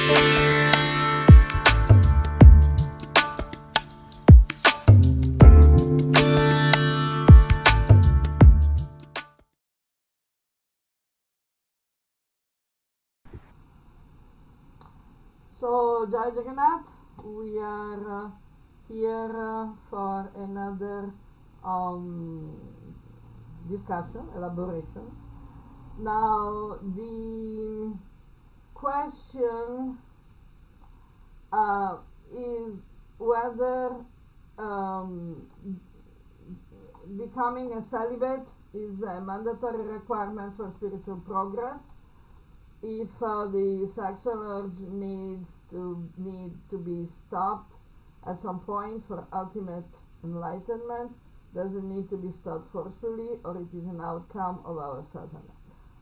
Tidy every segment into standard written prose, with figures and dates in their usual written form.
So, Jai Jagannath, we are here for another discussion, elaboration. Now, the question is whether becoming a celibate is a mandatory requirement for spiritual progress. If the sexual urge need to be stopped at some point for ultimate enlightenment, does it need to be stopped forcefully, or it is an outcome of our sadhana?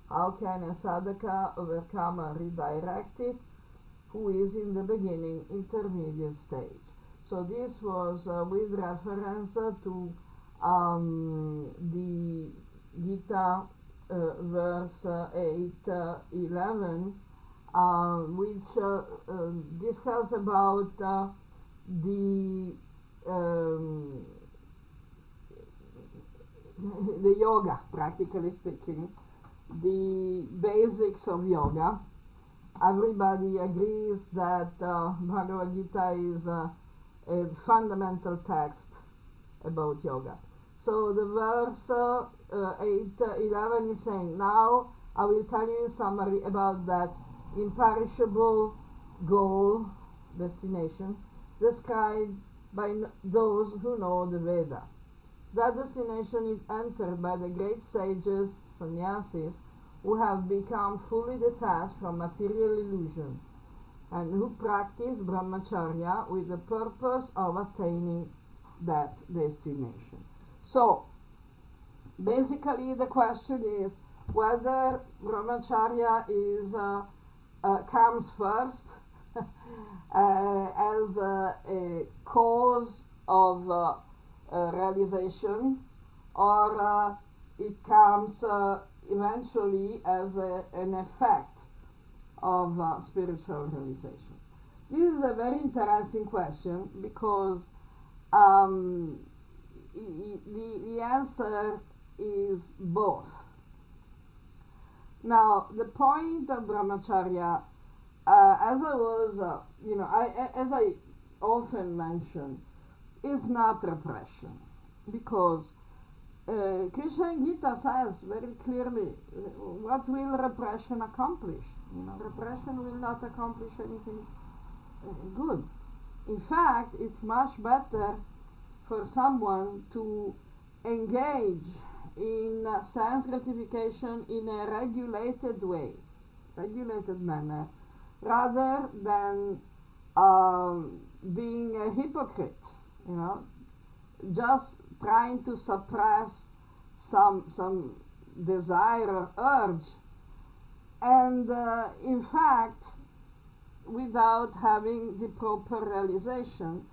How can a sadhaka overcome and redirect it, who is in the beginning intermediate stage? So this was with reference to the Gita verse 8:11, which discuss about the yoga, practically speaking, the basics of yoga. Everybody agrees that Bhagavad Gita is a fundamental text about yoga. So the verse 8:11 is saying, now I will tell you in summary about that imperishable goal, destination, described by those who know the Veda. That destination is entered by the great sages, sannyasis, who have become fully detached from material illusion and who practice brahmacharya with the purpose of attaining that destination. So, basically the question is whether brahmacharya is comes first as a cause of realization, or it comes eventually as an effect of spiritual realization. This is a very interesting question because the answer is both. Now, the point of brahmacharya, as I was, as I often mention, is not repression, because Krishna in Gita says very clearly, what will repression accomplish? Repression will not accomplish anything good. In fact, it's much better for someone to engage in sense gratification in a regulated way, regulated manner, rather than being a hypocrite, just trying to suppress some desire or urge, and in fact, without having the proper realization,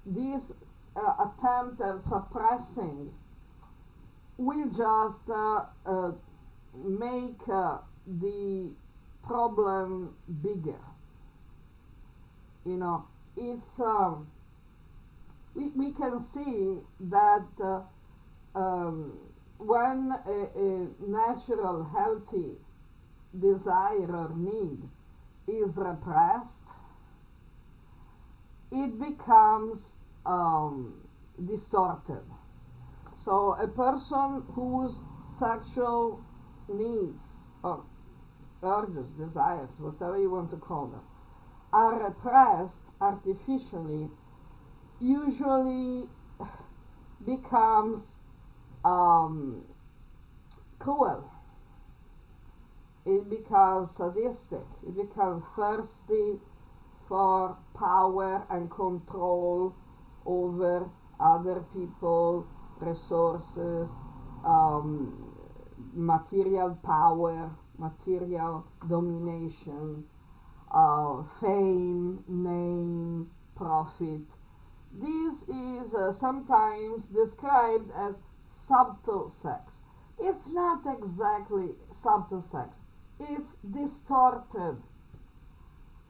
this attempt at suppressing will just make the problem bigger. It's we can see that when a natural healthy desire or need is repressed, it becomes distorted. So a person whose sexual needs or urges, desires, whatever you want to call them, are repressed artificially, usually becomes cruel. It becomes sadistic. It becomes thirsty for power and control over other people, resources, material power, material domination, fame, name, profit. This is sometimes described as subtle sex. It's not exactly subtle sex. It's distorted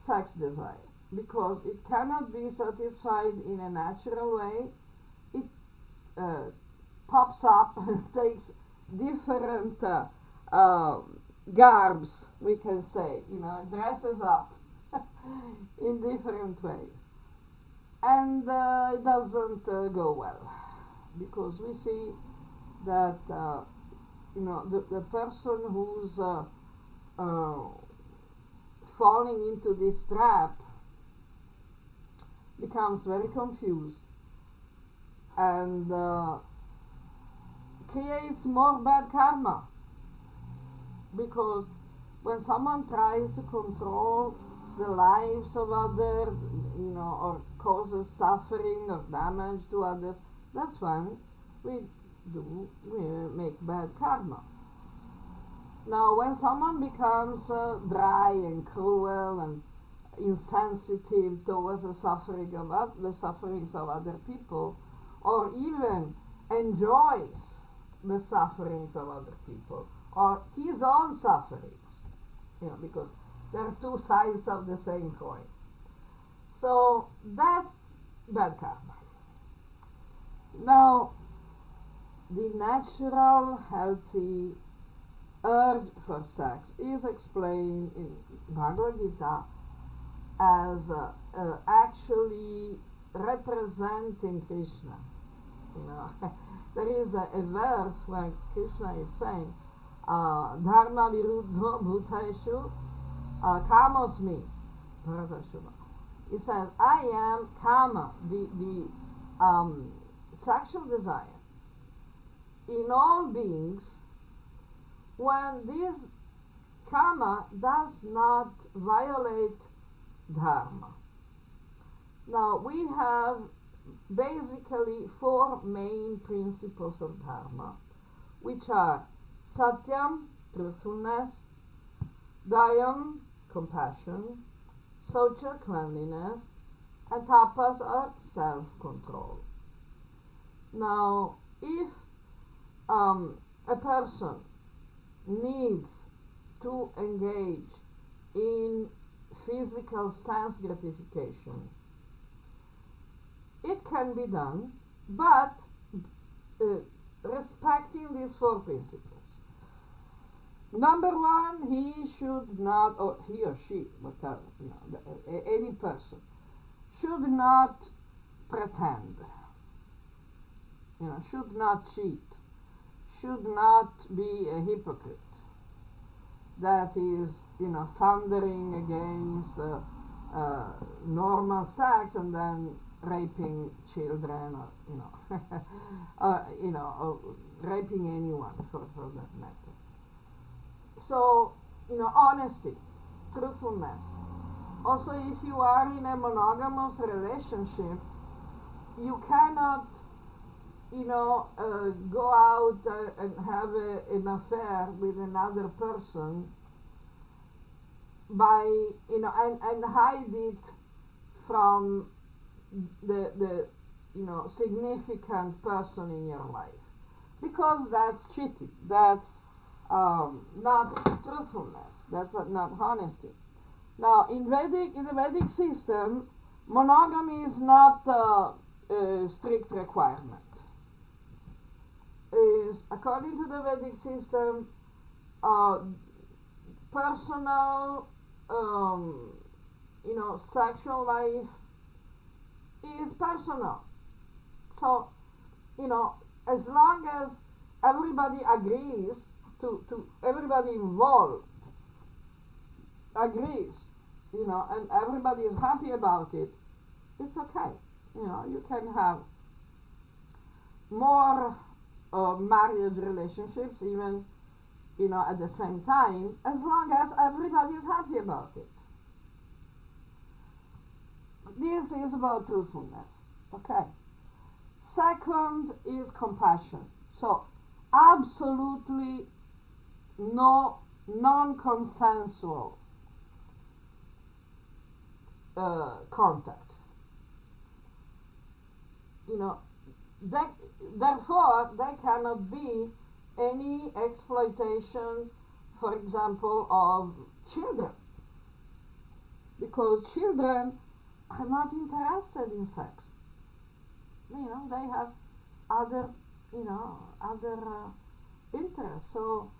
sex desire, because it cannot be satisfied in a natural way. It pops up and takes different garbs, we can say, dresses up in different ways. And it doesn't go well, because we see that the person who's falling into this trap becomes very confused and creates more bad karma, because when someone tries to control the lives of others, or causes suffering or damage to others, that's when we make bad karma. Now, when someone becomes dry and cruel and insensitive towards the sufferings of other people, or even enjoys the sufferings of other people, or his own sufferings, because there are two sides of the same coin. So that's bad karma. Now, the natural, healthy urge for sex is explained in Bhagavad Gita as actually representing Krishna. There is a verse where Krishna is saying, Dharma viruddho bhuteshu kamosmi bharatashuma. He says, I am kama, the sexual desire in all beings, when this karma does not violate dharma. Now, we have basically four main principles of dharma, which are satyam, truthfulness, dayam, compassion, socha, cleanliness, and tapas are self-control. Now, if a person needs to engage in physical sense gratification, it can be done, but respecting these four principles. Number one, he should not, or he or she, whatever, any person, should not pretend, should not cheat, should not be a hypocrite. That is, thundering against normal sex and then raping children, or or raping anyone for that matter. So, honesty, truthfulness. Also, if you are in a monogamous relationship, you cannot, go out and have an affair with another person by, and hide it from the significant person in your life, because that's cheating. That's not truthfulness. That's not honesty. Now, in the Vedic system, monogamy is not a strict requirement. According to the Vedic system, personal, sexual life is personal. So, as long as everybody agrees to everybody involved agrees, and everybody is happy about it, it's okay. You can have more marriage relationships, even, at the same time, as long as everybody is happy about it. This is about truthfulness. Okay. Second is compassion. So, absolutely no non-consensual contact. Therefore, there cannot be any exploitation, for example, of children, because children are not interested in sex. They have other interests. So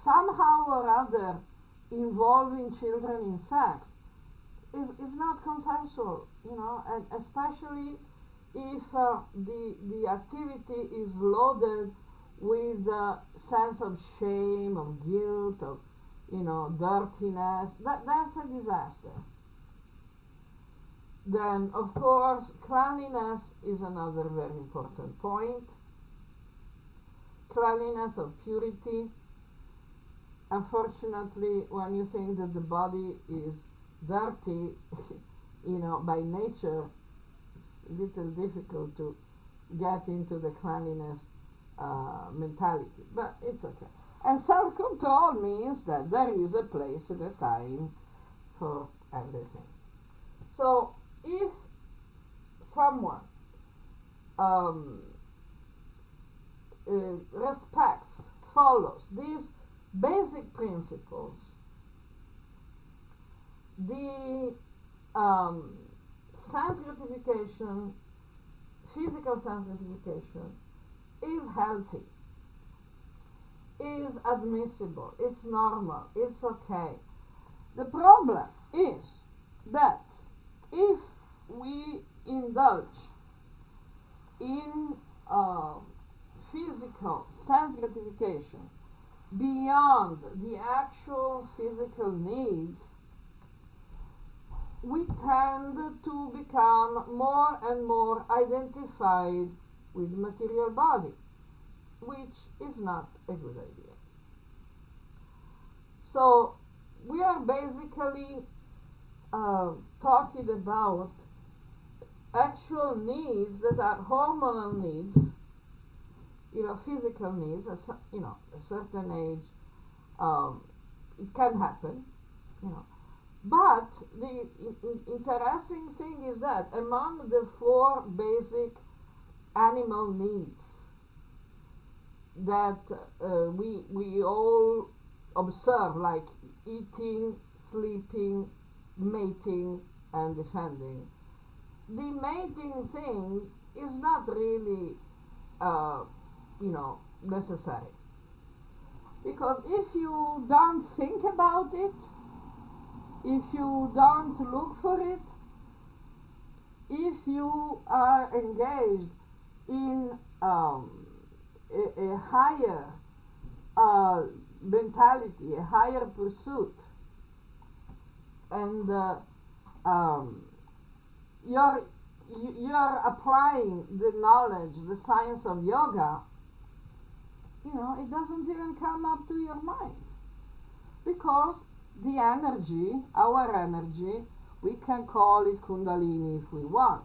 somehow or other, involving children in sex is not consensual, and especially if the activity is loaded with a sense of shame, of guilt, of dirtiness. That's a disaster. Then, of course, cleanliness is another very important point. Cleanliness of purity. Unfortunately, when you think that the body is dirty, by nature, it's a little difficult to get into the cleanliness mentality, but it's okay. And self-control means that there is a place and a time for everything. So if someone respects, follows these basic principles, the sense gratification, physical sense gratification, is healthy, is admissible, it's normal, it's okay. The problem is that if we indulge in physical sense gratification beyond the actual physical needs, we tend to become more and more identified with the material body, which is not a good idea. So we are basically talking about actual needs that are hormonal needs, physical needs. At a certain age, it can happen, But the interesting thing is that among the 4 basic animal needs that we all observe, like eating, sleeping, mating, and defending, the mating thing is not really necessary, because if you don't think about it, if you don't look for it, if you are engaged in a higher mentality, a higher pursuit, and you're applying the knowledge, the science of yoga, it doesn't even come up to your mind, because the energy, our energy, we can call it Kundalini if we want.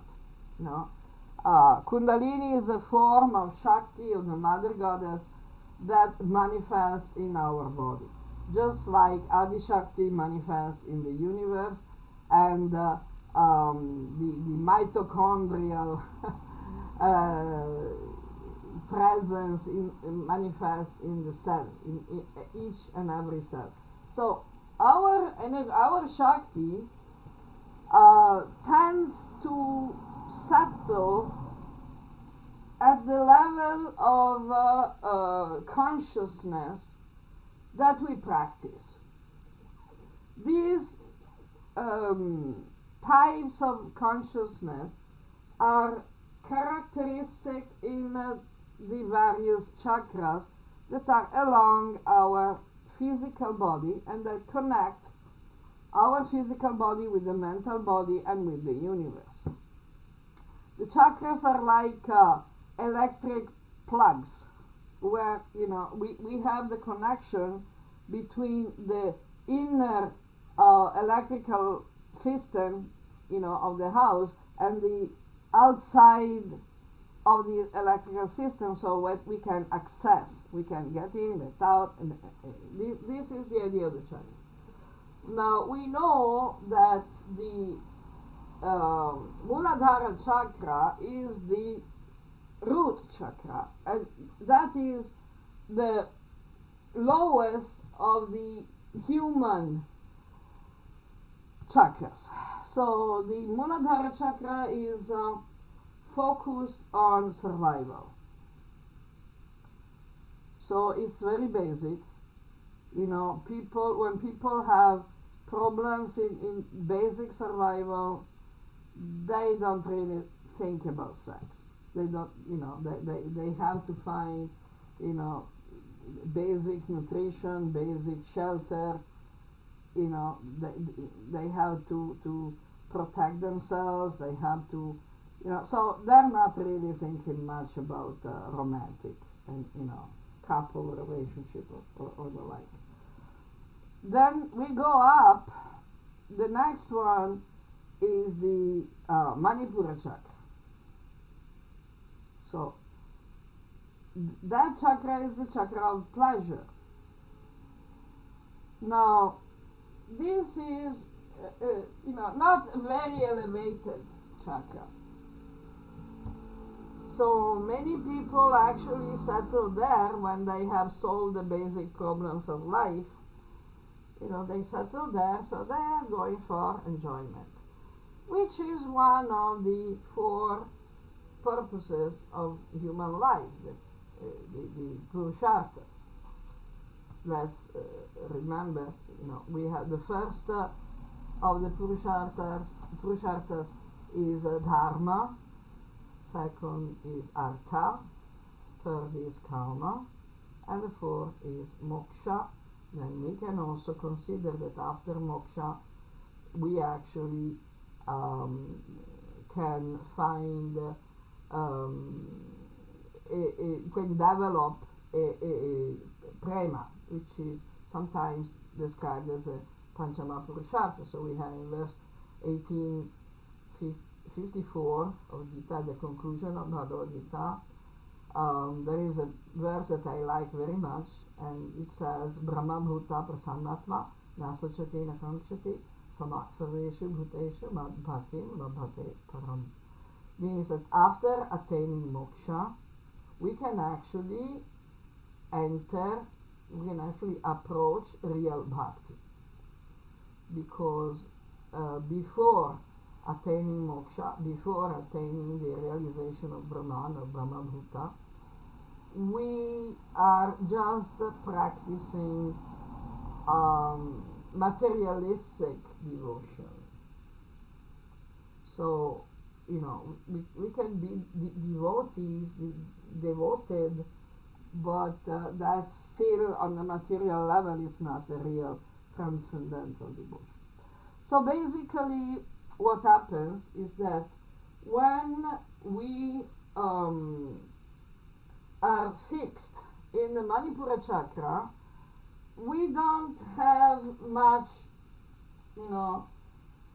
Kundalini is a form of Shakti, of the Mother Goddess, that manifests in our body, just like Adi Shakti manifests in the universe, and the mitochondrial presence manifests in the cell, in each and every cell. So our Shakti tends to settle at the level of consciousness that we practice. These types of consciousness are characteristic in the various chakras that are along our physical body and that connect our physical body with the mental body and with the universe. The chakras are like electric plugs, where we have the connection between the inner electrical system of the house and the outside of the electrical system, so what we can access, we can get in, get out, and this is the idea of the chakras. Now we know that the Muladhara chakra is the root chakra, and that is the lowest of the human chakras. So the Muladhara chakra is focused on survival. So it's very basic. You know, when people have problems in basic survival, they don't really think about sex. They don't, they have to find, basic nutrition, basic shelter. They have to protect themselves. They have to, so they're not really thinking much about romantic and, couple relationship or the like. Then we go up. The next one is the Manipura chakra. So that chakra is the chakra of pleasure. Now, this is, not a very elevated chakra. So many people actually settle there when they have solved the basic problems of life. They settle there, so they are going for enjoyment, which is one of the 4 purposes of human life, the Purusharthas. Let's remember, we have the first of the Purusharthas is Dharma, second is Artha, third is Karma, and the fourth is Moksha. Then we can also consider that after moksha, we actually can find, can develop a prema, which is sometimes described as a Panchama Purushartha. So we have in verse 1854 of Gita, the conclusion of Bhagavad Gita, there is a verse that I like very much, and it says, Brahma Bhuta Prasannatma Nasachati Nakamchati Samak Sarveshu Bhuteshu Madbhatim Labhate Param. Means that after attaining moksha, we can actually approach real bhakti. Because before attaining moksha, before attaining the realization of Brahman or Brahma Bhuta, we are just practicing materialistic devotion. So, we can be devoted, but that's still on the material level, it's not a real transcendental devotion. So basically, what happens is that when we are fixed in the Manipura chakra, we don't have much,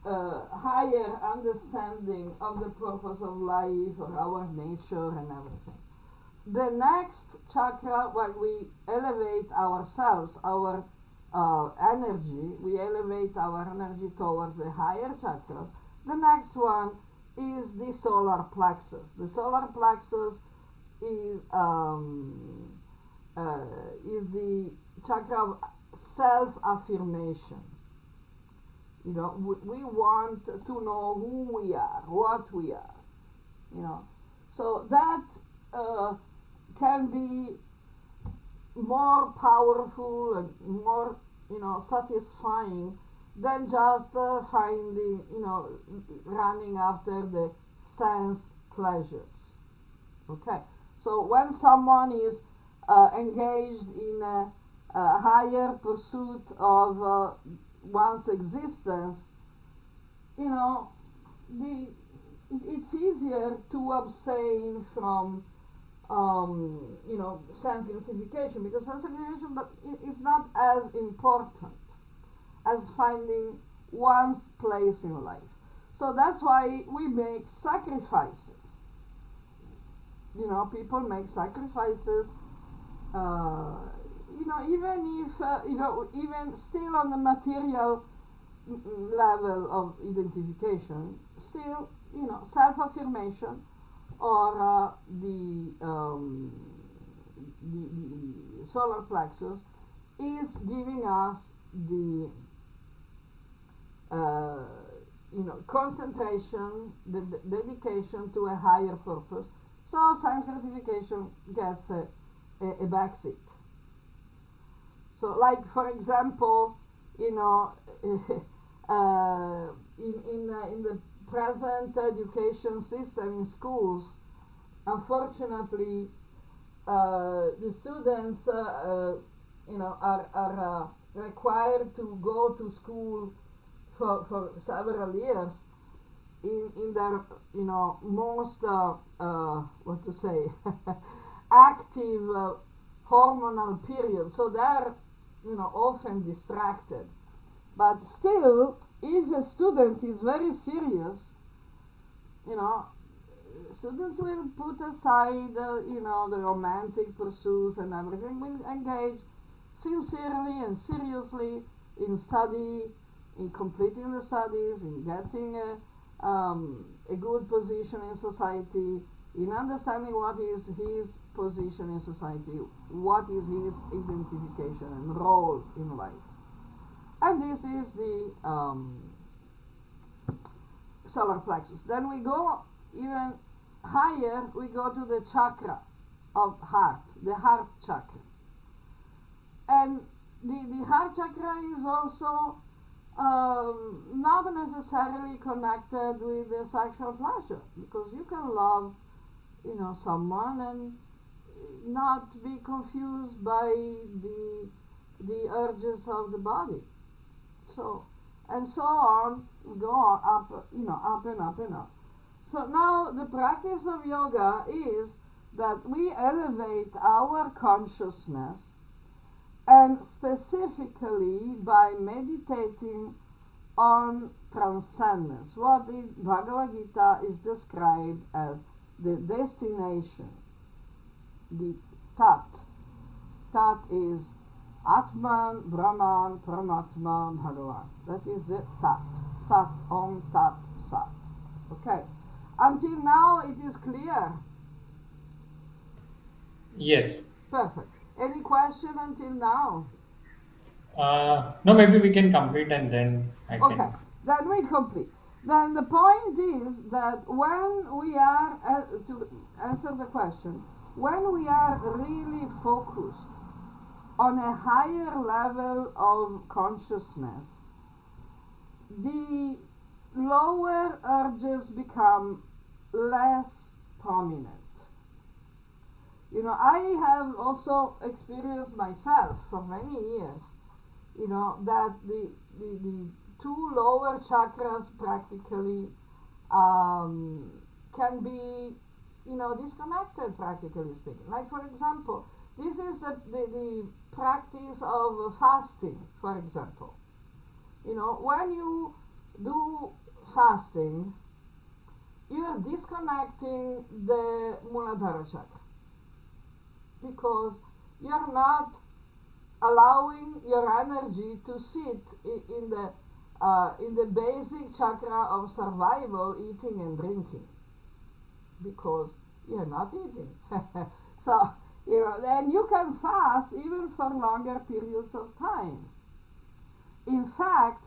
higher understanding of the purpose of life or our nature and everything. The next chakra, when we elevate ourselves, our energy, we elevate our energy towards the higher chakras. The next one is the solar plexus. The solar plexus is the chakra of self-affirmation. We want to know who we are, what we are. So that can be more powerful and more, satisfying than just finding, running after the sense pleasures. Okay, so when someone is engaged in a higher pursuit of one's existence, it's easier to abstain from sense gratification, because sense gratification is not as important as finding one's place in life. So that's why we make sacrifices. People make sacrifices, even if, even still on the material level of identification, still, self-affirmation or the solar plexus is giving us the concentration, dedication to a higher purpose. So science gratification gets a backseat. So, like for example, in the present education system in schools, unfortunately, the students, are required to go to school for several years in their most active hormonal period. So they're often distracted. But still, if a student is very serious, student will put aside the romantic pursuits and everything, will engage sincerely and seriously in study, in completing the studies, in getting a good position in society, in understanding what is his position in society, what is his identification and role in life. And this is the solar plexus. Then we go even higher, we go to the chakra of heart, the heart chakra. And the heart chakra is also not necessarily connected with the sexual pleasure, because you can love someone and not be confused by the urges of the body. So and so on, we go up, up and up and up. So now the practice of yoga is that we elevate our consciousness, and specifically by meditating on transcendence, what in Bhagavad Gita is described as the destination, the Tat. Tat is Atman, Brahman, Paramatma, Bhagavan. That is the Tat. Sat, Om, Tat, Sat. Okay. Until now it is clear? Yes. Perfect. Any question until now? No, maybe we can complete and then I Okay, can. then we complete. Then the point is that when we are, to answer the question, when we are really focused on a higher level of consciousness, the lower urges become less prominent. I have also experienced myself for many years, that the two lower chakras practically can be, disconnected, practically speaking. Like, for example, this is the practice of fasting, for example. When you do fasting, you are disconnecting the Muladhara chakra, because you are not allowing your energy to sit in the basic chakra of survival, eating and drinking, because you are not eating. So, then you can fast even for longer periods of time. In fact,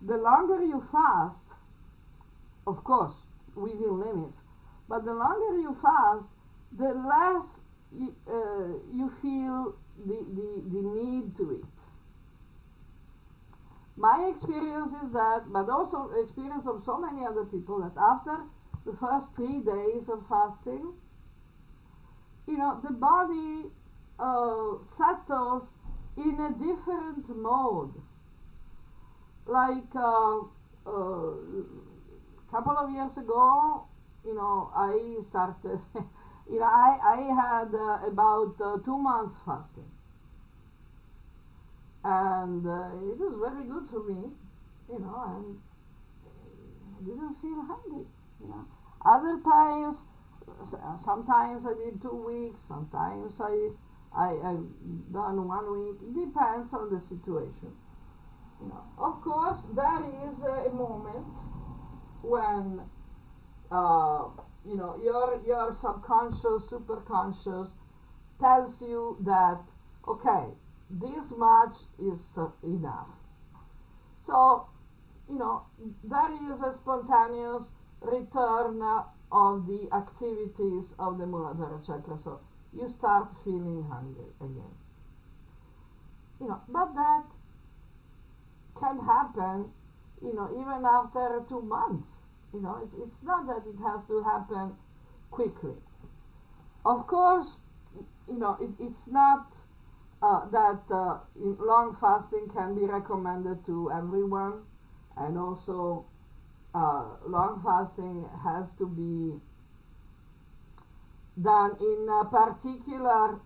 the longer you fast, of course, within limits, but the longer you fast, the less you feel the need to eat. My experience is that, but also experience of so many other people, that after the first 3 days of fasting, the body settles in a different mode. Like couple of years ago, I started, I had about 2 months fasting. And it was very good for me, and I didn't feel hungry. Other times, sometimes I did 2 weeks, sometimes I done 1 week. It depends on the situation. Of course, there is a moment when your subconscious, superconscious tells you that, okay, this much is enough. So there is a spontaneous return of the activities of the Muladhara chakra. So you start feeling hungry again. But that can happen, even after 2 months. It's not that it has to happen quickly. Of course, it's not that long fasting can be recommended to everyone, and also long fasting has to be done in a particular,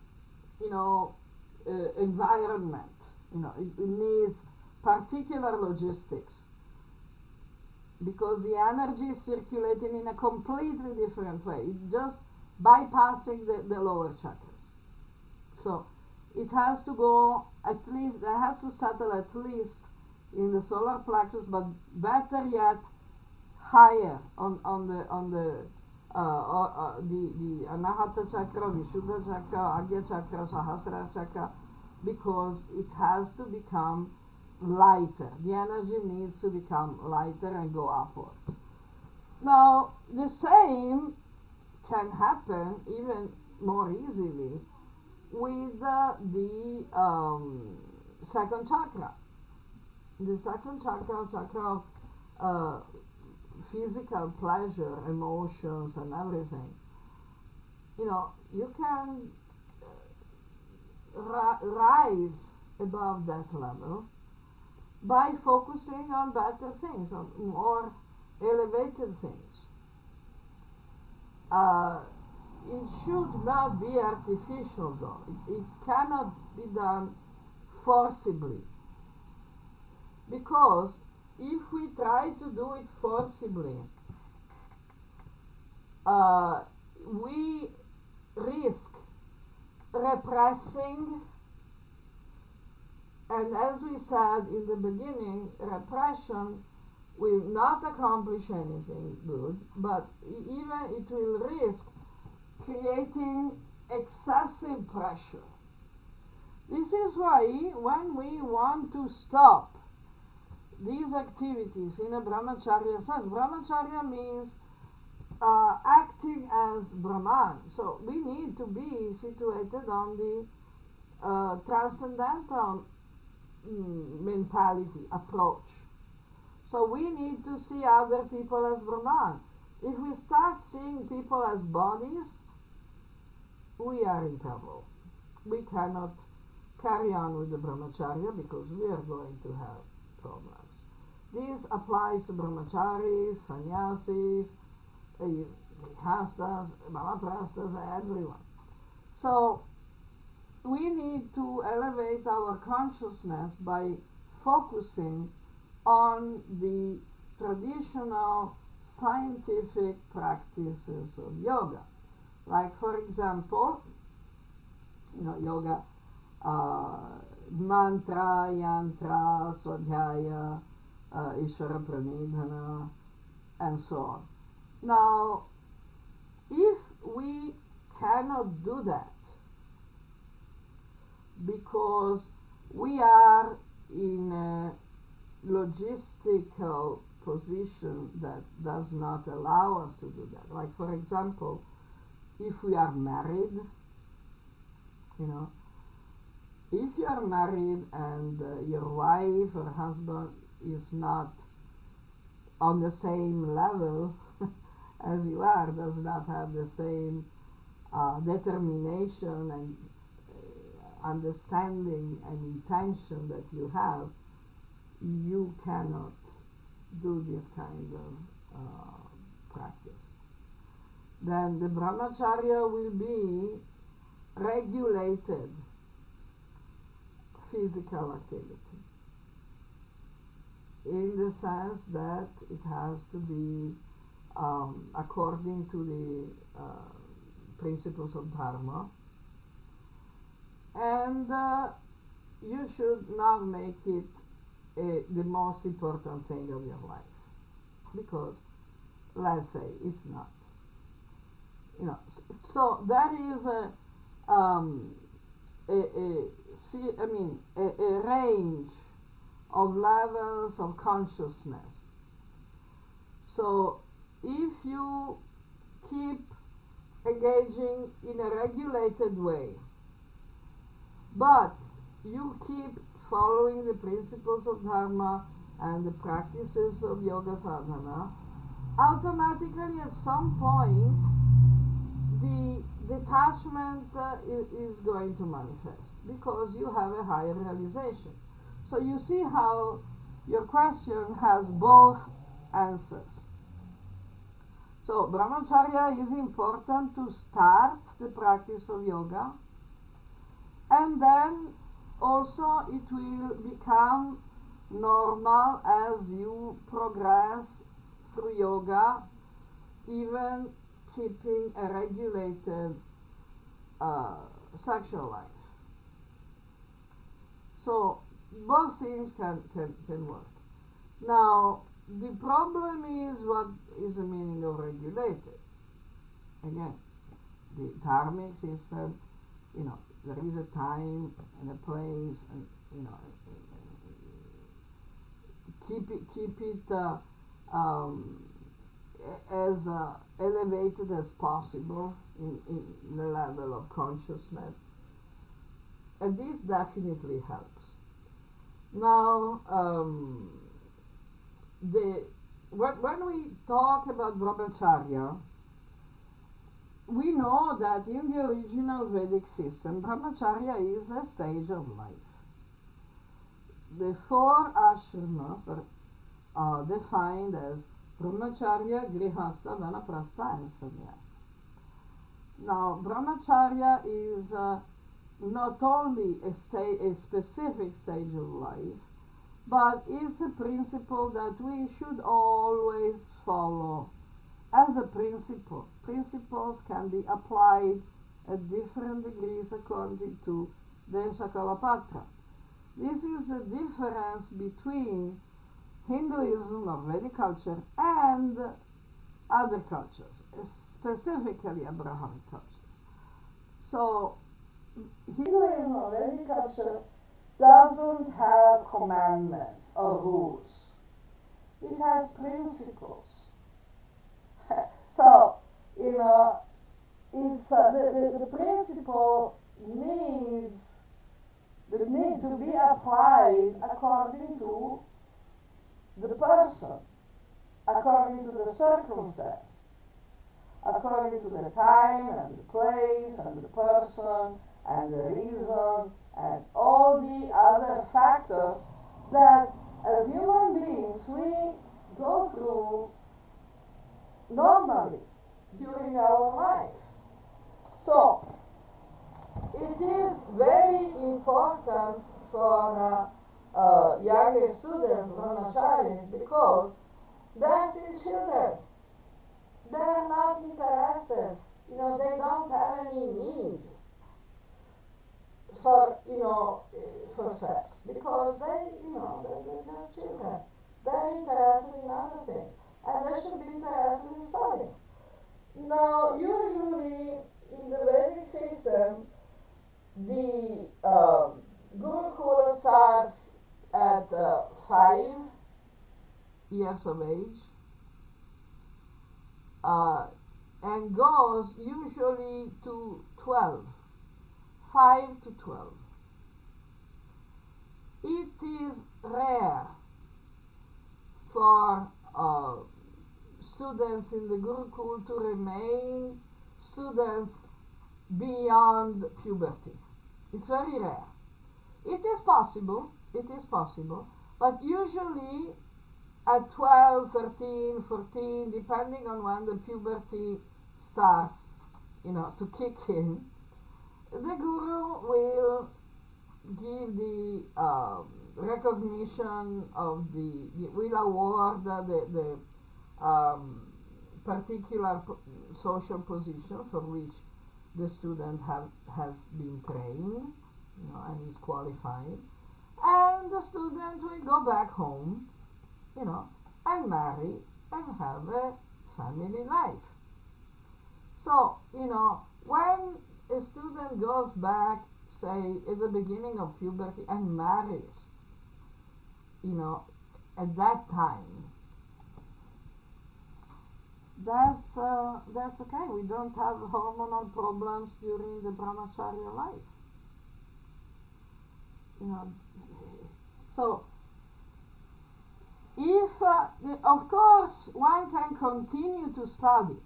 environment. It needs particular logistics, because the energy is circulating in a completely different way. It's just bypassing the lower chakras. So it has to go it has to settle at least in the solar plexus, but better yet, higher on the Anahata chakra, Vishuddha chakra, Agya chakra, Sahasrara chakra, because it has to become lighter. The energy needs to become lighter and go upwards. Now, the same can happen even more easily with the second chakra. The second chakra of physical pleasure, emotions, and everything. You can rise above that level by focusing on better things, on more elevated things. It should not be artificial, though. It cannot be done forcibly, because if we try to do it forcibly, we risk repressing, and as we said in the beginning, repression will not accomplish anything good, but even it will risk creating excessive pressure. This is why when we want to stop these activities in a brahmacharya sense, brahmacharya means acting as Brahman. So we need to be situated on the transcendental mentality, approach. So we need to see other people as Brahman. If we start seeing people as bodies, we are in trouble. We cannot carry on with the brahmacharya because we are going to have problems. This applies to brahmacharis, sannyasis, grihastas, malaprastas, everyone. So we need to elevate our consciousness by focusing on the traditional scientific practices of yoga. Like, for example, yoga, mantra, yantra, swadhyaya, Ishvara pranidhana, and so on. Now, if we cannot do that because we are in a logistical position that does not allow us to do that, like, for example, if we are married, if you are married and your wife or husband is not on the same level as you are, does not have the same determination and understanding and intention that you have, you cannot do this kind of practice. Then the brahmacharya will be regulated physical activity, in the sense that it has to be according to the principles of dharma, and you should not make it the most important thing of your life, because let's say it's not. So that is a range of levels of consciousness. So if you keep engaging in a regulated way, but you keep following the principles of Dharma and the practices of yoga sadhana, automatically at some point the detachment is going to manifest, because you have a higher realization. So you see how your question has both answers. So brahmacharya is important to start the practice of yoga, and then also it will become normal as you progress through yoga, even keeping a regulated sexual life. So both things can work. Now, the problem is, what is the meaning of regulated? Again, the dharmic system, there is a time and a place, and keep it as elevated as possible in the level of consciousness, and this definitely helps. Now, when we talk about brahmacharya, we know that in the original Vedic system, brahmacharya is a stage of life. The 4 ashramas are defined as brahmacharya, grihastha, vanaprastha, and sannyasa. Now, brahmacharya is not only a specific stage of life, but it's a principle that we should always follow as a principle. Principles can be applied at different degrees according to Desha Kalapatra. This is a difference between Hinduism or Vedic culture and other cultures, specifically Abrahamic cultures. So Hinduism or Vedic culture doesn't have commandments or rules. It has principles. So, it's the principle needs to be applied according to the person, according to the circumstance, according to the time and the place and the person and the reason and all the other factors that as human beings we go through normally during our life. So it is very important for young students, brahmacharis, because they're still children. They're not interested. They don't have any need for sex, because they're just children. They're interested in other things, and they should be interested in studying. Now, usually in the Vedic system, the Gurukula starts at 5 years of age and goes usually to 12, 5 to 12. It is rare for students in the Gurukul to remain students beyond puberty. It's very rare. It is possible, but usually at 12, 13, 14, depending on when the puberty starts, to kick in, the guru will give the recognition of will award the particular social position for which the student has been trained, and is qualified, and the student will go back home, and marry and have a family life. So, when a student goes back, say, at the beginning of puberty and marries, at that time. That's okay. We don't have hormonal problems during the brahmacharya life. So if of course one can continue to study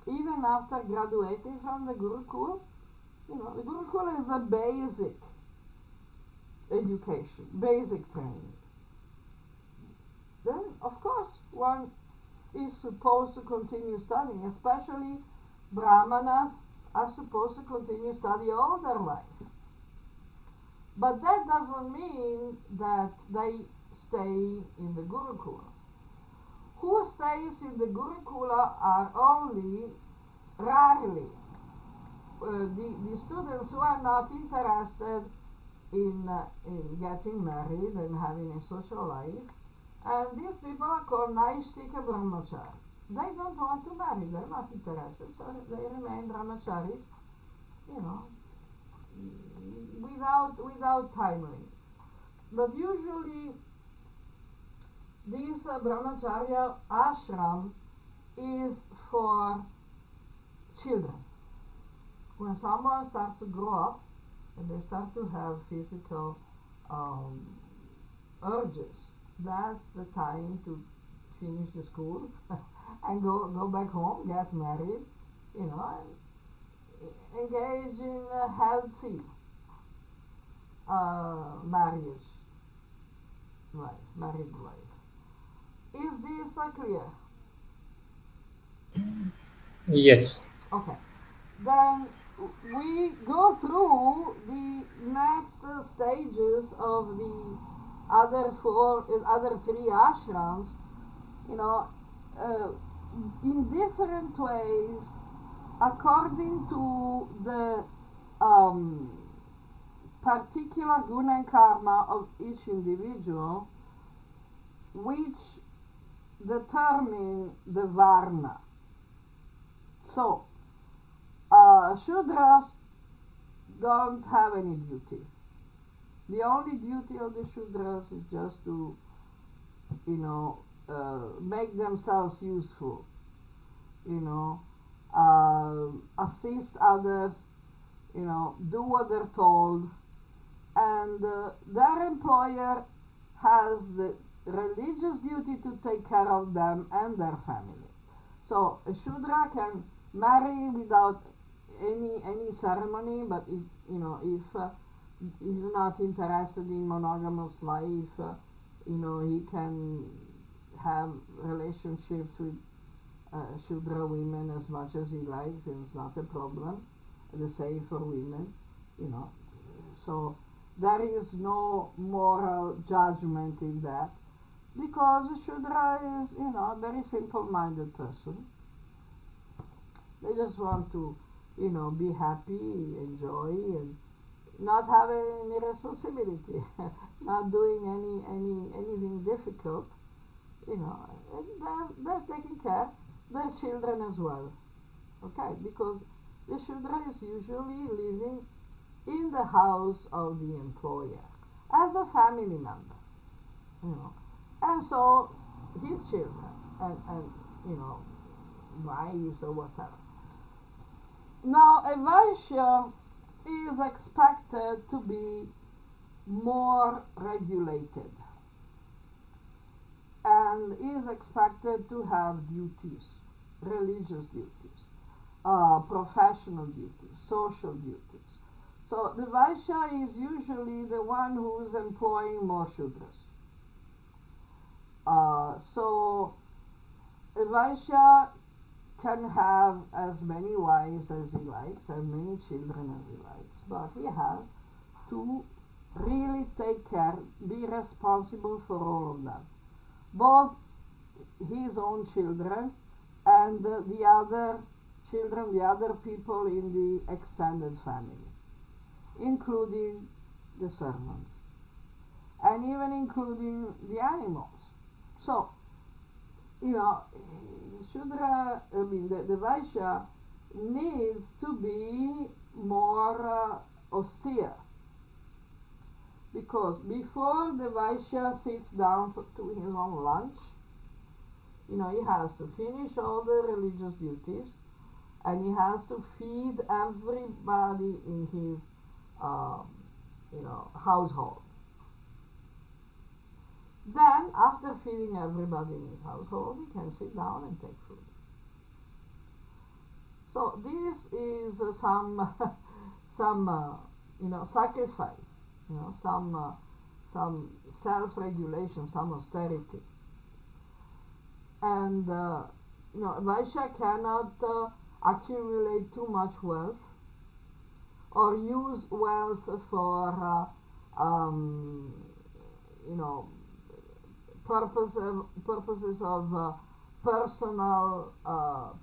even after graduating from the Gurukul. The Gurukul is a basic education, basic training. Then of course one is supposed to continue studying, especially Brahmanas are supposed to continue study all their life. But that doesn't mean that they stay in the Gurukula. Who stays in the Gurukula are only rarely the students who are not interested in getting married and having a social life. And these people are called Naishtika brahmachari. They don't want to marry, they're not interested, so they remain brahmacharis, without time limits. But usually this brahmacharya ashram is for children. When someone starts to grow up and they start to have physical urges, that's the time to finish the school and go back home, get married, and engage in a healthy married life. Is this clear? Yes. Okay. Then we go through the next stages of the other three ashrams, in different ways according to the particular guna and karma of each individual, which determine the varna. So, Shudras don't have any duty. The only duty of the Shudras is just to, make themselves useful, assist others, do what they're told, and their employer has the religious duty to take care of them and their family. So a Shudra can marry without any ceremony, but if he's not interested in monogamous life, he can have relationships with Shudra women as much as he likes, and it's not a problem. The same for women, So there is no moral judgment in that, because a Shudra is, a very simple-minded person. They just want to, be happy, enjoy, and not have any responsibility, not doing anything difficult, and they're taking care of their children as well, okay? Because the Shudra is usually living in the house of the employer as a family member, and so his children and wives or whatever. Now a Vaishya is expected to be more regulated and is expected to have duties, religious duties, professional duties, social duties. So the Vaishya is usually the one who is employing more Shudras. So a Vaishya can have as many wives as he likes, as many children as he likes, but he has to really take care, be responsible for all of them, both his own children and the other children, the other people in the extended family, including the servants, and even including the animals. So, Shudra, the Vaishya needs to be more austere. because before the Vaishya sits down to his own lunch, he has to finish all the religious duties, and he has to feed everybody in his, household. Then, after feeding everybody in his household, he can sit down and take food. So this is some sacrifice, some self-regulation, some austerity. And Vaishya cannot accumulate too much wealth or use wealth for purposes of personal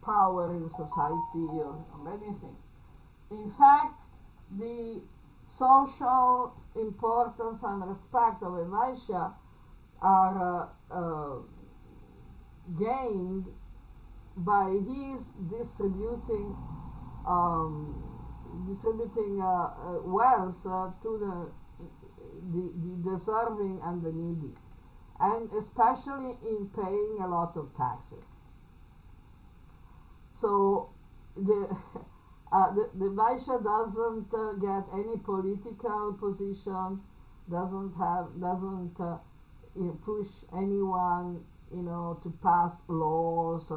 power in society or anything. In fact, the social importance and respect of a Vaishya are gained by his distributing wealth to the deserving and the needy, and especially in paying a lot of taxes. So the Vaishya doesn't get any political position, doesn't push anyone to pass laws.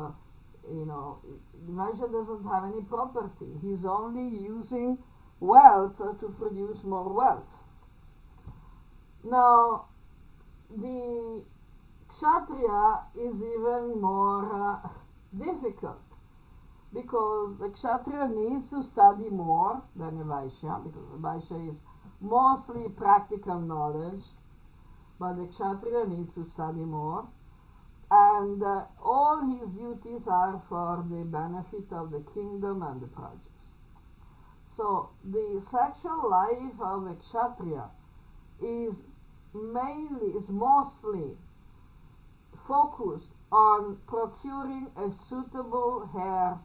Vaishya doesn't have any property. He's only using wealth to produce more wealth. Now, the Kshatriya is even more difficult, because the Kshatriya needs to study more than a Vaishya, because the Vaishya is mostly practical knowledge, but the Kshatriya needs to study more, and all his duties are for the benefit of the kingdom and the prajas. So the sexual life of a Kshatriya is mostly focused on procuring a suitable heir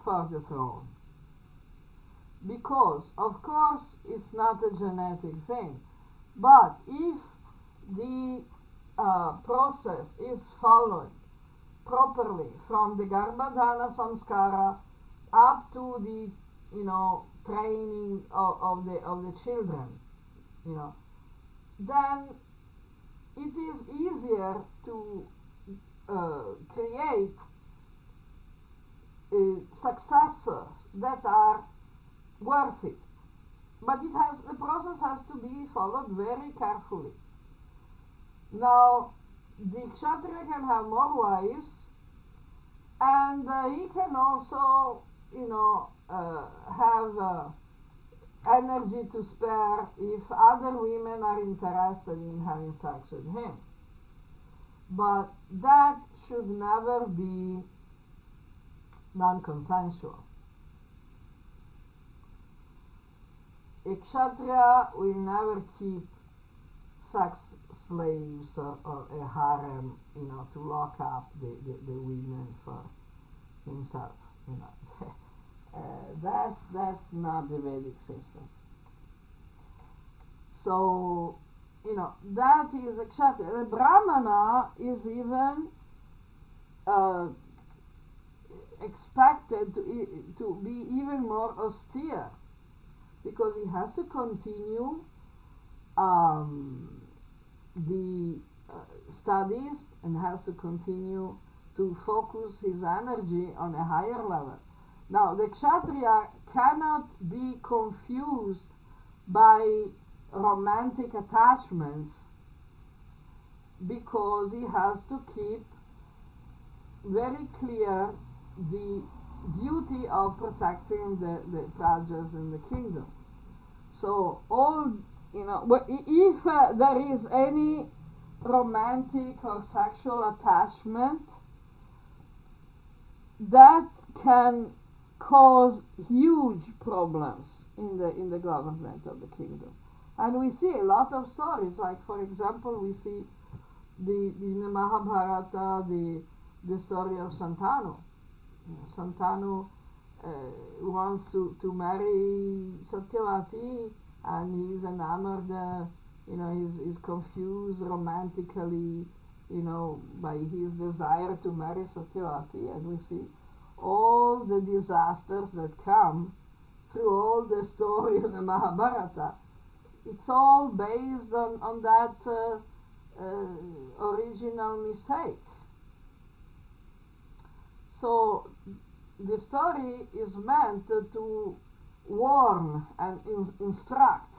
for the throne, because of course it's not a genetic thing, but if the process is followed properly from the Garbhadhana Samskara up to the training of the children, then it is easier to create successors that are worth it. But the process has to be followed very carefully. Now, the Kshatriya can have more wives, and he can also, have energy to spare if other women are interested in having sex with him. But that should never be non-consensual. A Kshatriya will never keep sex slaves or a harem, to lock up the women for himself. That's not the Vedic system. So, that is a Kshatriya. The Brahmana is even expected to be even more austere, because he has to continue the studies and has to continue to focus his energy on a higher level. Now, the Kshatriya cannot be confused by romantic attachments, because he has to keep very clear the duty of protecting the prajas in the kingdom. So if there is any romantic or sexual attachment, that can cause huge problems in the government of the kingdom. And we see a lot of stories, like for example we see in the Mahabharata the story of Santanu. Santanu wants to marry Satyavati, and he's enamored, he's confused romantically, by his desire to marry Satyavati, and we see all the disasters that come through all the story of the Mahabharata. It's all based on that original mistake. So the story is meant to warn and instruct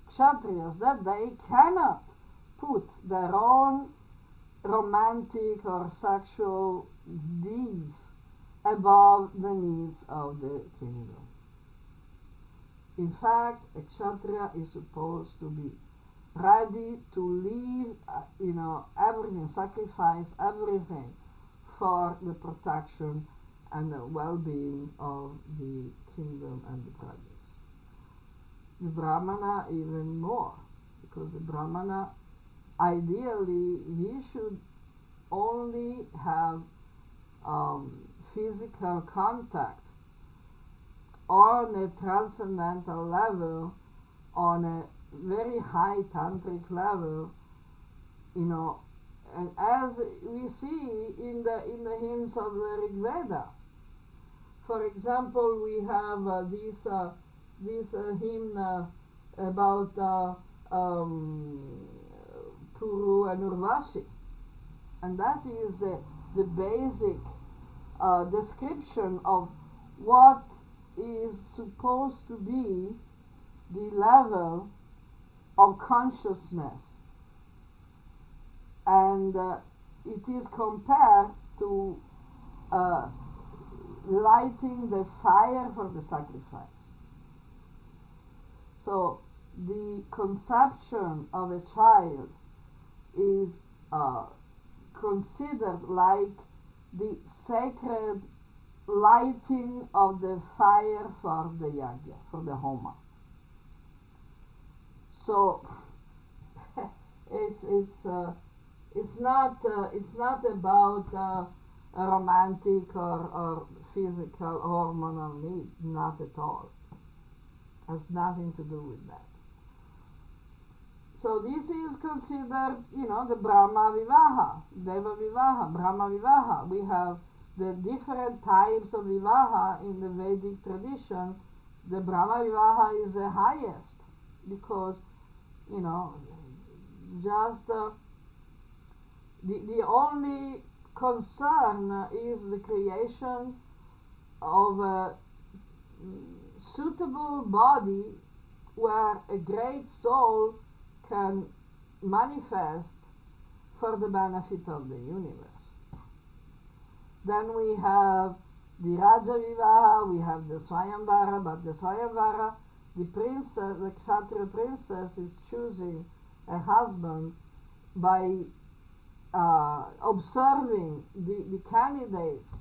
Kshatriyas that they cannot put their own romantic or sexual needs above the needs of the kingdom. In fact, a Kshatriya is supposed to be ready to leave, everything, sacrifice everything for the protection and the well-being of the kingdom and the prajas. The Brahmana even more, because the Brahmana, ideally, he should only have physical contact on a transcendental level, on a very high tantric level, and as we see in the hymns of the Rig Veda. For example, we have this hymn about Puru and Urvashi, and that is the basic description of what is supposed to be the level of consciousness, and it is compared to lighting the fire for the sacrifice. So the conception of a child is considered like the sacred lighting of the fire for the yajna, for the homa. So it's not about a romantic or physical hormonal need, not at all. Has nothing to do with that. So this is considered, the Brahma Vivaha, Deva Vivaha, Brahma Vivaha. We have the different types of Vivaha in the Vedic tradition. The Brahma Vivaha is the highest because, just the only concern is the creation of a suitable body where a great soul can manifest for the benefit of the universe. Then we have the Raja Vivaha, we have the Swayamvara, but the Swayamvara, the princess, the Kshatriya princess is choosing a husband by observing the candidates,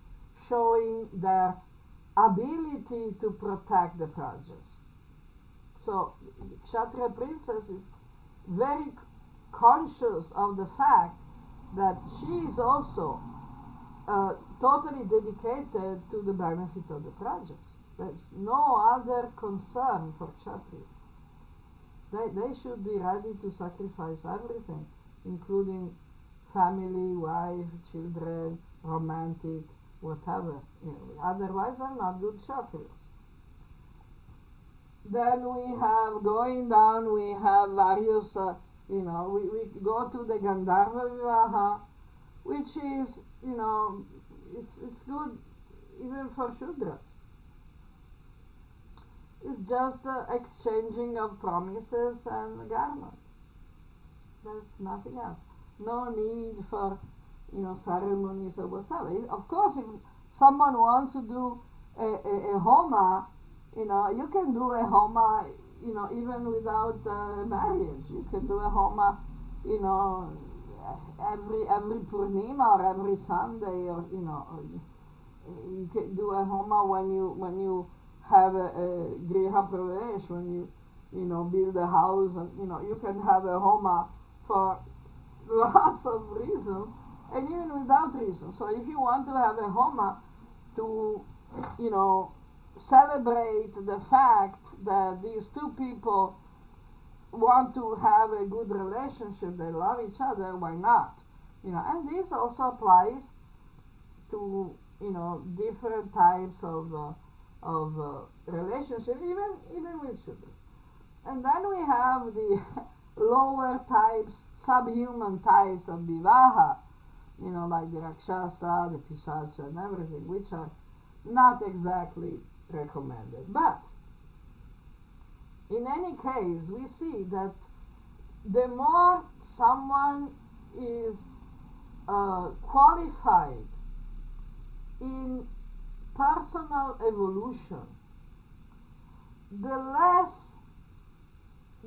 showing their ability to protect the prajas. So the Kshatriya princess is very conscious of the fact that she is also totally dedicated to the benefit of the prajas. There's no other concern for Kshatriyas. They should be ready to sacrifice everything, including family, wife, children, romantic, whatever. Otherwise, they're not good Kshatriyas. Then we have, going down, we have various, we go to the Gandharva Vivaha, which is, it's good even for Shudras. It's just exchanging of promises and garment. There's nothing else. No need for, ceremonies or whatever. Of course, if someone wants to do a homa, you can do a homa, even without marriage. You can do a homa, every Purnima or every Sunday, or you can do a homa when you have a Griha Pravesh, when you build a house, and you can have a homa for lots of reasons, and even without reasons. So if you want to have a homa to, celebrate the fact that these two people want to have a good relationship, they love each other, why not? And this also applies to different types of relationship, even with children. And then we have the lower types, subhuman types of vivaha, like the rakshasa, the pishacha, and everything, which are not exactly recommended. But in any case, we see that the more someone is qualified in personal evolution, the less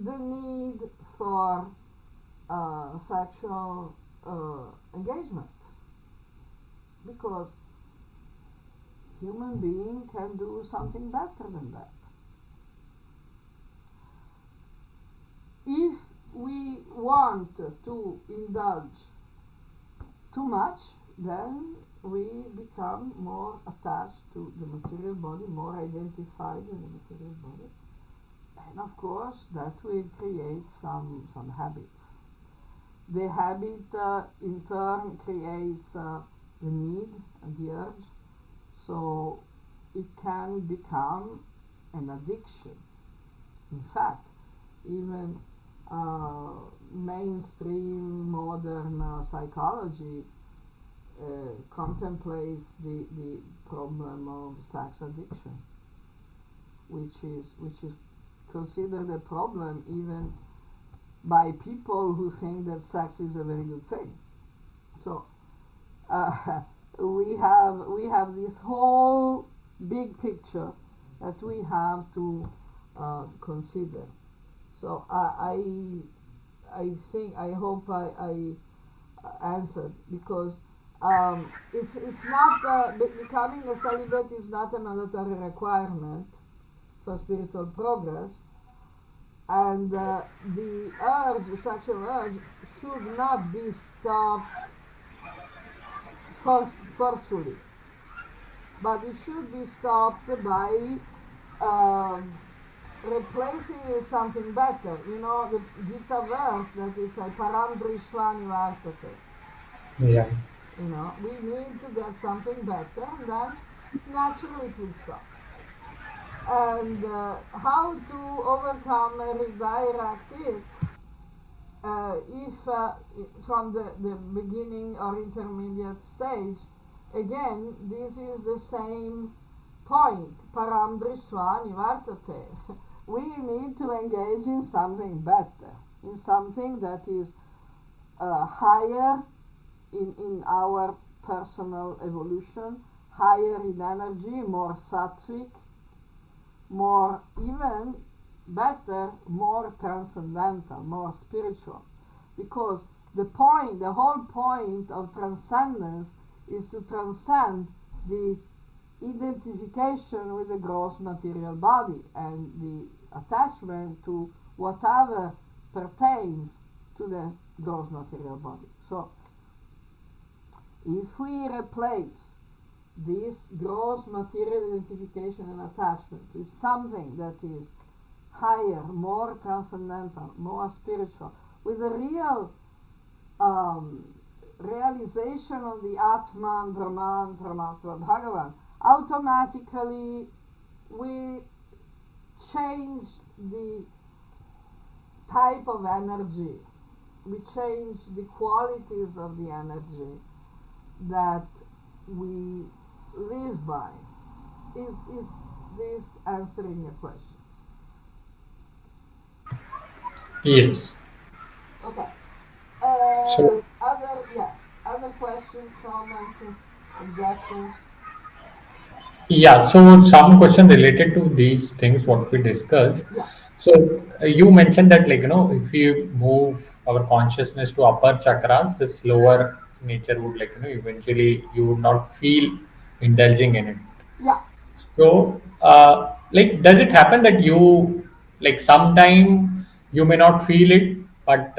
the need for sexual engagement, because human being can do something better than that. If we want to indulge too much, then we become more attached to the material body, more identified with the material body, and of course that will create some habits. The habit in turn creates the need and the urge, so it can become an addiction. In fact, even mainstream modern psychology contemplates the problem of sex addiction, which is considered a problem even by people who think that sex is a very good thing. So we have this whole big picture that we have to consider. So I think, I hope I answered, because it's not becoming a celibate is not a mandatory requirement for spiritual progress, and the sexual urge should not be stopped forcefully, but it should be stopped by replacing with something better. The Gita verse that is like param drishva nivartate. Yeah. We need to get something better, and then naturally it will stop. And how to overcome and redirect it, if from the beginning or intermediate stage, again, this is the same point, param drishva nivartate. We need to engage in something better, in something that is higher in our personal evolution, higher in energy, more sattvic, more, even better, more transcendental, more spiritual. Because the whole point of transcendence is to transcend the identification with the gross material body and the attachment to whatever pertains to the gross material body. So if we replace this gross material identification and attachment with something that is higher, more transcendental, more spiritual, with a real realization of the Atman, Brahman, Paramatma, Bhagavan, automatically we change the type of energy, we change the qualities of the energy that we live by. Is this answering your question? Yes. Okay. So Other questions, comments, objections? yeah, so some question related to these things what we discussed. Yeah. So you mentioned that if you move our consciousness to upper chakras, this lower nature would eventually you would not feel indulging in it. Yeah. So does it happen that you sometime you may not feel it, but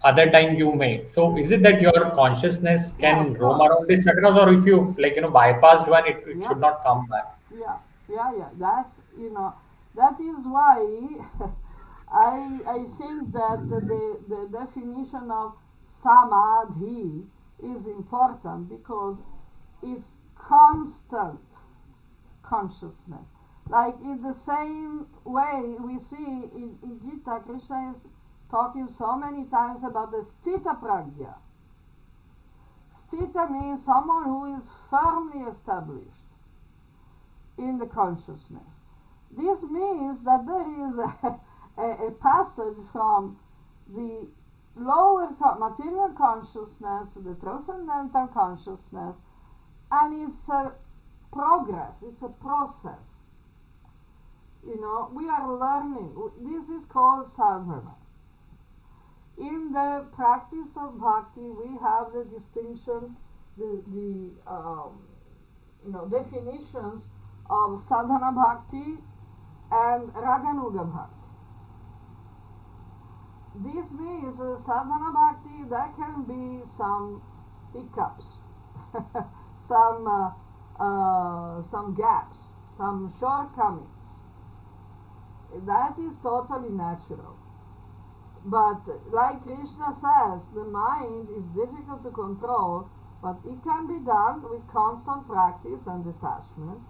other time you may? So is it that your consciousness Yeah, can of roam course. around these chakras, or if you bypassed one, it Yeah. should not come back? Yeah. That's that is why I think that the definition of samadhi is important because it's constant consciousness. Like in the same way we see in Gita, Krishna is talking so many times about the sthita prajna. Sthita means someone who is firmly established in the consciousness. This means that there is a passage from the lower material consciousness to the transcendental consciousness, and it's a progress, it's a process. You know, we are learning. This is called sadhana. In the practice of bhakti, we have the distinction, the definitions of sadhana bhakti and raganuga bhakti. This means sadhana bhakti, there can be some hiccups, some gaps, some shortcomings. That is totally natural. But like Krishna says, the mind is difficult to control, but it can be done with constant practice and detachment.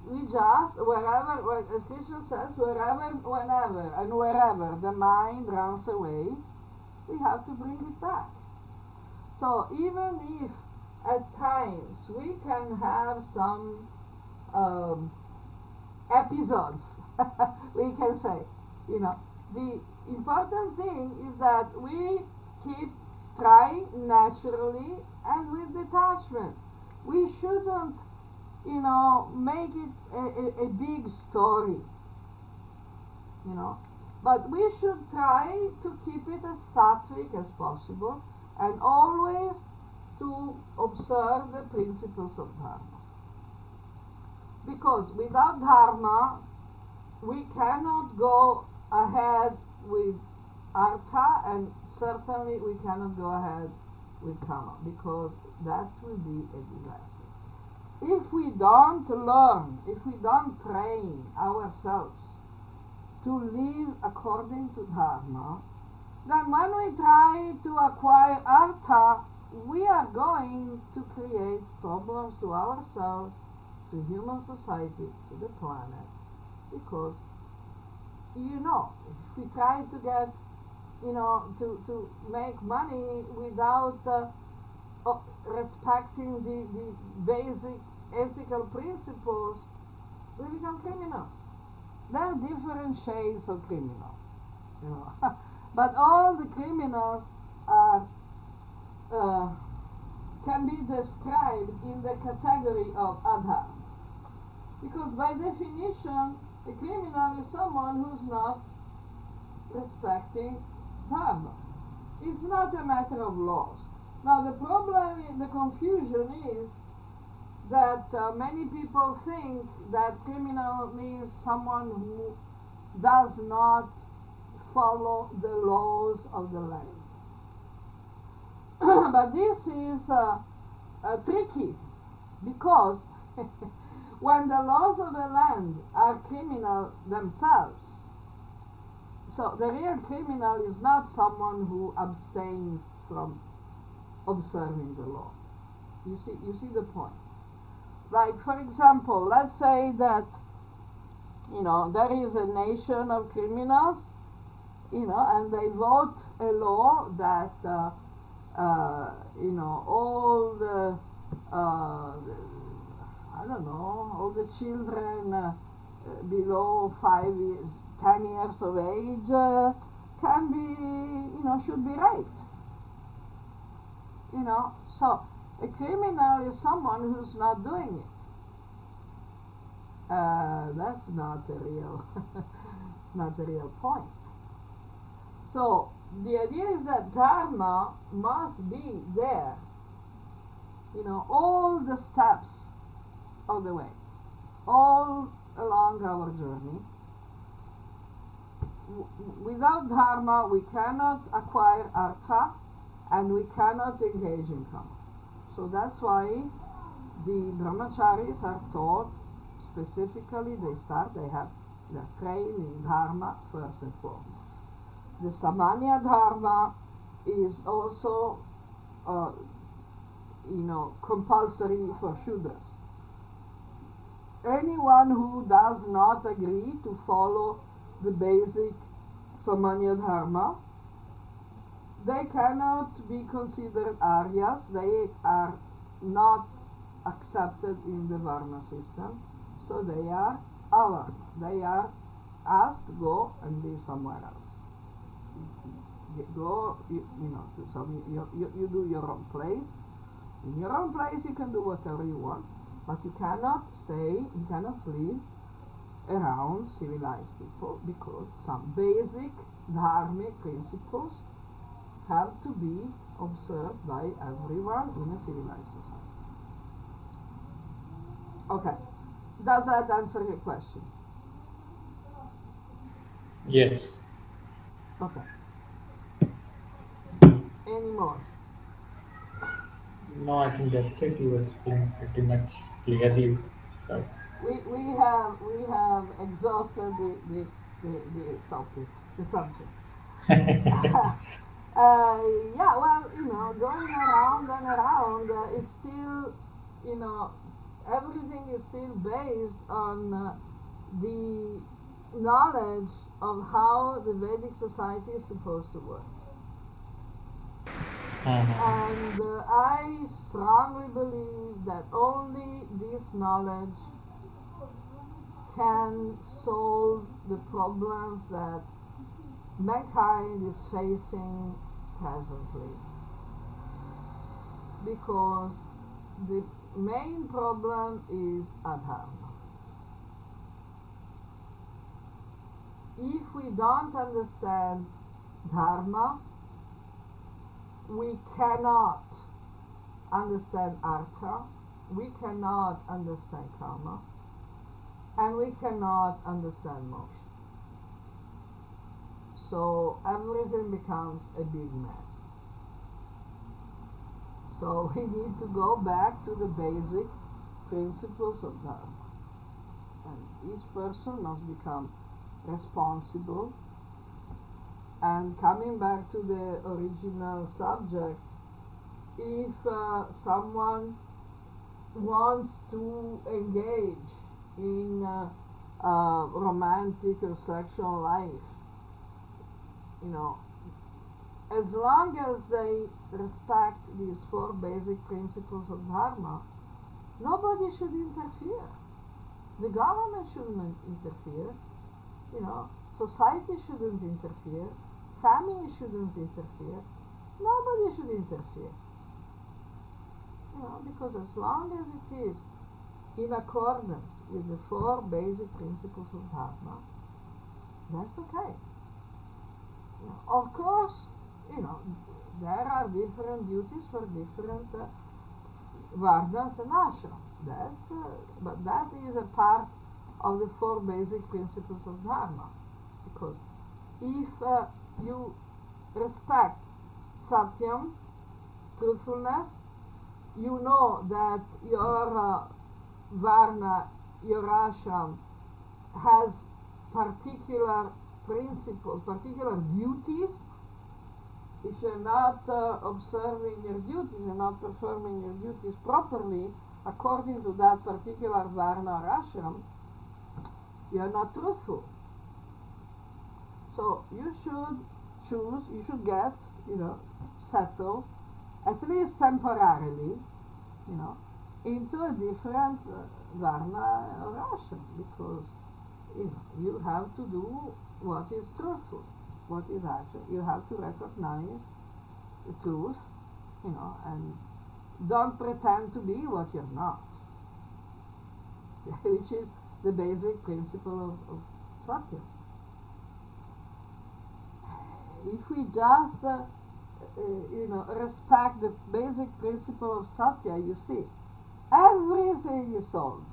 We just, wherever, as Krishna says, wherever, whenever, and wherever the mind runs away, we have to bring it back. So even if at times we can have some episodes, we can say, the important thing is that we keep trying naturally and with detachment. We shouldn't, make it a big story, but we should try to keep it as sattvic as possible and always to observe the principles of dharma. Because without dharma, we cannot go ahead with artha, and certainly we cannot go ahead with kama, because that will be a disaster. If we don't learn, if we don't train ourselves to live according to dharma, then when we try to acquire artha, we are going to create problems to ourselves, to human society, to the planet, because if we try to get, to make money without respecting the basic ethical principles, we become criminals. There are different shades of criminal, but all the criminals are can be described in the category of adha, because by definition, a criminal is someone who's not respecting dharma. It's not a matter of laws. Now the problem, the confusion is that many people think that criminal means someone who does not follow the laws of the land. But this is tricky, because when the laws of the land are criminal themselves, so the real criminal is not someone who abstains from observing the law. You see the point. Like, for example, let's say that there is a nation of criminals, and they vote a law that all the all the children below 10 years of age can be, should be raped. So a criminal is someone who's not doing it. That's not a real, it's not a real point. So the idea is that dharma must be there, all the steps of the way, all along our journey. Without dharma, we cannot acquire artha, and we cannot engage in kama. So that's why the brahmacharis are taught specifically, they have They are trained in dharma first and foremost. The Samanya dharma is also, compulsory for Shudras. Anyone who does not agree to follow the basic Samanya dharma, they cannot be considered Aryas. They are not accepted in the Varna system, so they are Avarna. They are asked to go and live somewhere else. Go, you do your own place. In your own place you can do whatever you want, but you cannot live around civilized people, because some basic dharmic principles have to be observed by everyone in a civilized society. Okay, does that answer your question? Yes. Okay. Any more? No, I think that's it. You explained pretty much clearly. So, We have exhausted the topic, the subject. Yeah, well, going around and around, it's still, everything is still based on the knowledge of how the Vedic society is supposed to work. And I strongly believe that only this knowledge can solve the problems that mankind is facing presently. Because the main problem is adharma. If we don't understand dharma, we cannot understand artha, we cannot understand karma, and we cannot understand moksha. So everything becomes a big mess. So we need to go back to the basic principles of dharma. And each person must become responsible. And coming back to the original subject, if someone wants to engage in romantic or sexual life, as long as they respect these 4 basic principles of dharma, nobody should interfere. The government shouldn't interfere, society shouldn't interfere, family shouldn't interfere, nobody should interfere. Because as long as it is in accordance with the 4 basic principles of dharma, that's okay. Of course, there are different duties for different varnas and ashrams. But that is a part of the 4 basic principles of dharma. Because if you respect satyam, truthfulness, you know that your varna, your ashram, has particular principles, particular duties. If you're not observing your duties, you're not performing your duties properly according to that particular varna or ashram, you're not truthful. So you should choose, you should get, settled, at least temporarily, into a different varna or ashram, because, you have to do what is truthful, what is actual. You have to recognize the truth, and don't pretend to be what you're not, which is the basic principle of Satya. If we just, respect the basic principle of Satya, you see, everything is solved.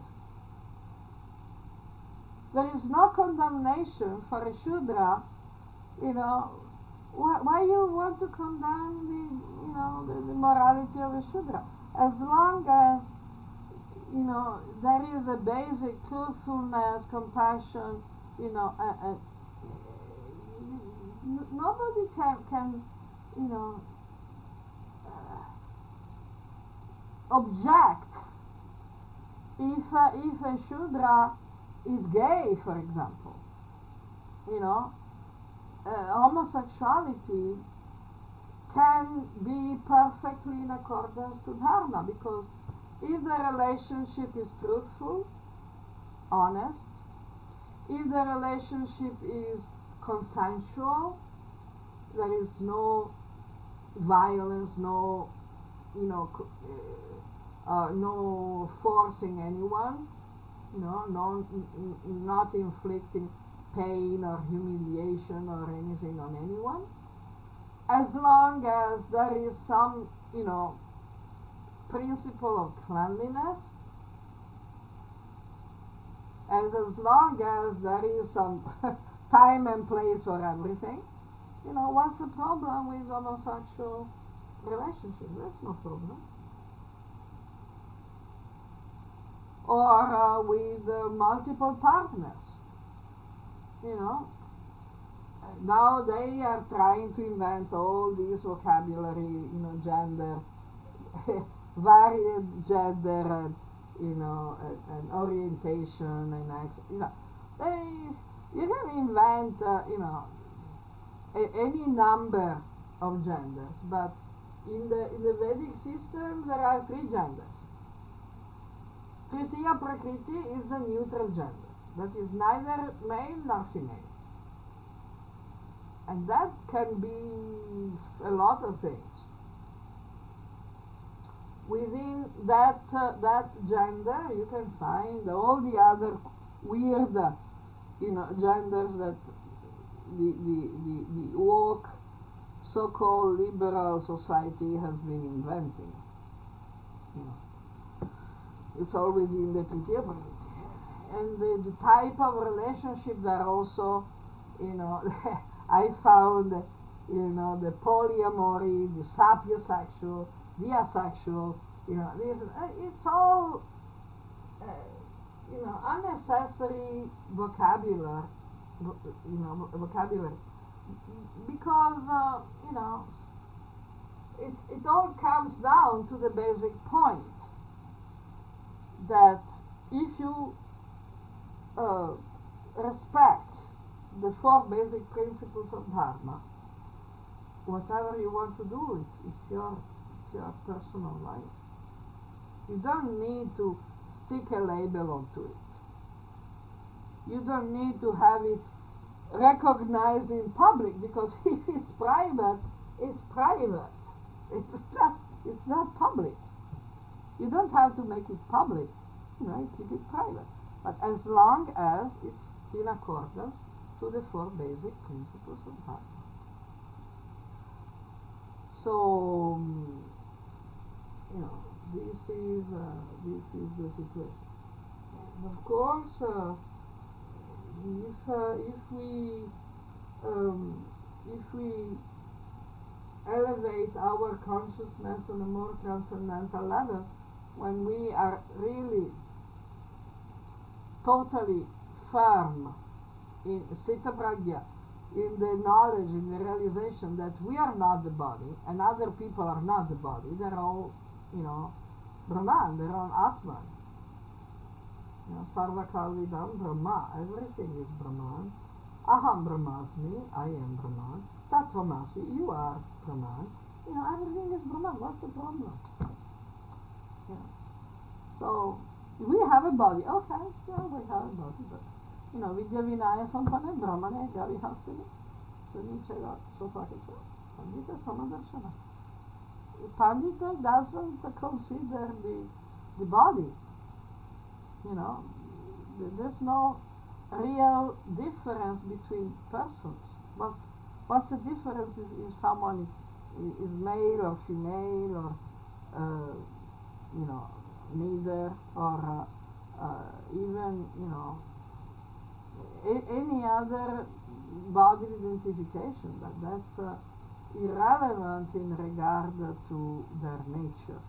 There is no condemnation for a Shudra. Why you want to condemn the morality of a Shudra? As long as, there is a basic truthfulness, compassion, you know, nobody can, you know, object if a Shudra is gay, for example. You know, homosexuality can be perfectly in accordance to Dharma, because if the relationship is truthful, honest, if the relationship is consensual, there is no violence, no, you know, no forcing anyone, you know, not inflicting pain or humiliation or anything on anyone, as long as there is some, you know, principle of cleanliness, and as long as there is some time and place for everything, you know, what's the problem with homosexual relationship? There's no problem. Or with multiple partners, you know. Now they are trying to invent all this vocabulary, you know, gender, varied gender, and, you know, and orientation, and you know, you can invent, you know, any number of genders, but in the Vedic system there are 3 genders. Tritiya Prakriti is a neutral gender, that is neither male nor female. And that can be a lot of things. Within that gender, you can find all the other weird, you know, genders that the woke, so-called liberal society has been inventing. You know. It's all within the Tritiya Prakriti. And the type of relationship that also, you know, I found, you know, the polyamory, the sapiosexual, the asexual, you know, this, it's all, you know, unnecessary vocabulary, because, you know, it all comes down to the basic point that if you respect the 4 basic principles of Dharma, whatever you want to do, it's your personal life. You don't need to stick a label onto it. You don't need to have it recognized in public, because if it's private, it's private. It's not public. You don't have to make it public. You know, keep it private. But as long as it's in accordance to the 4 basic principles of Dharma. So, you know, this is the situation. And of course, if we elevate our consciousness on a more transcendental level, when we are really totally firm in Sita Pragya, in the knowledge, in the realization that we are not the body and other people are not the body, they're all, you know, Brahman, they're all Atman. You know, Sarva Kalvidam Brahma, everything is Brahman. Aham Brahmasmi, I am Brahman. Tattvamasi, you are Brahman. You know, everything is Brahman. What's the problem? Yes. So, we have a body. Okay, yeah, we have a body, but, you know, Vidya Vinaya Sampane Brahmane Gavihasini. Sanichaya Sopakicha. Pandita Samadarshana. Pandita doesn't consider the body. You know, there's no real difference between persons. What's the difference if someone is male or female, or you know, neither, or even, you know, any other body identification? That's irrelevant in regard to their nature.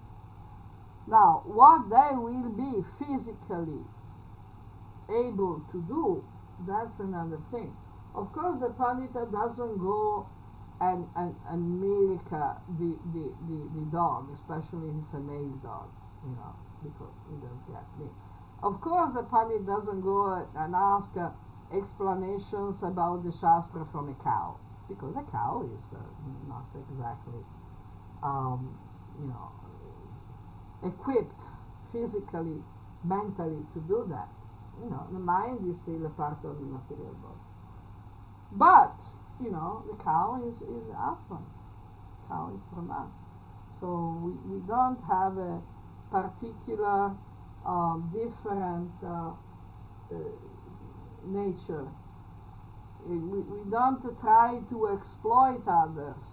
Now, what they will be physically able to do, that's another thing. Of course, the pandita doesn't go and milk the dog, especially if it's a male dog, because he doesn't get milk. Of course, the pandit doesn't go and ask explanations about the Shastra from a cow, because a cow is not exactly, equipped physically, mentally to do that. The mind is still a part of the material body. But, the cow is Atman. Cow is Brahman. So we don't have a particular different nature. We don't try to exploit others,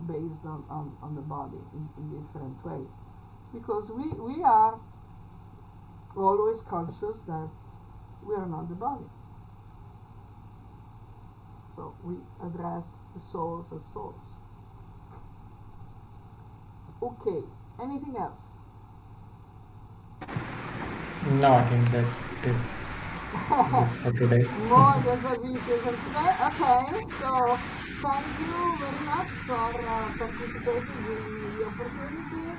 based on the body in different ways. Because we are always conscious that we are not the body. So we address the souls as souls. Okay, anything else? No, I think that is good for today. More reservations for today? Okay, so thank you very much for participating, giving me the opportunity.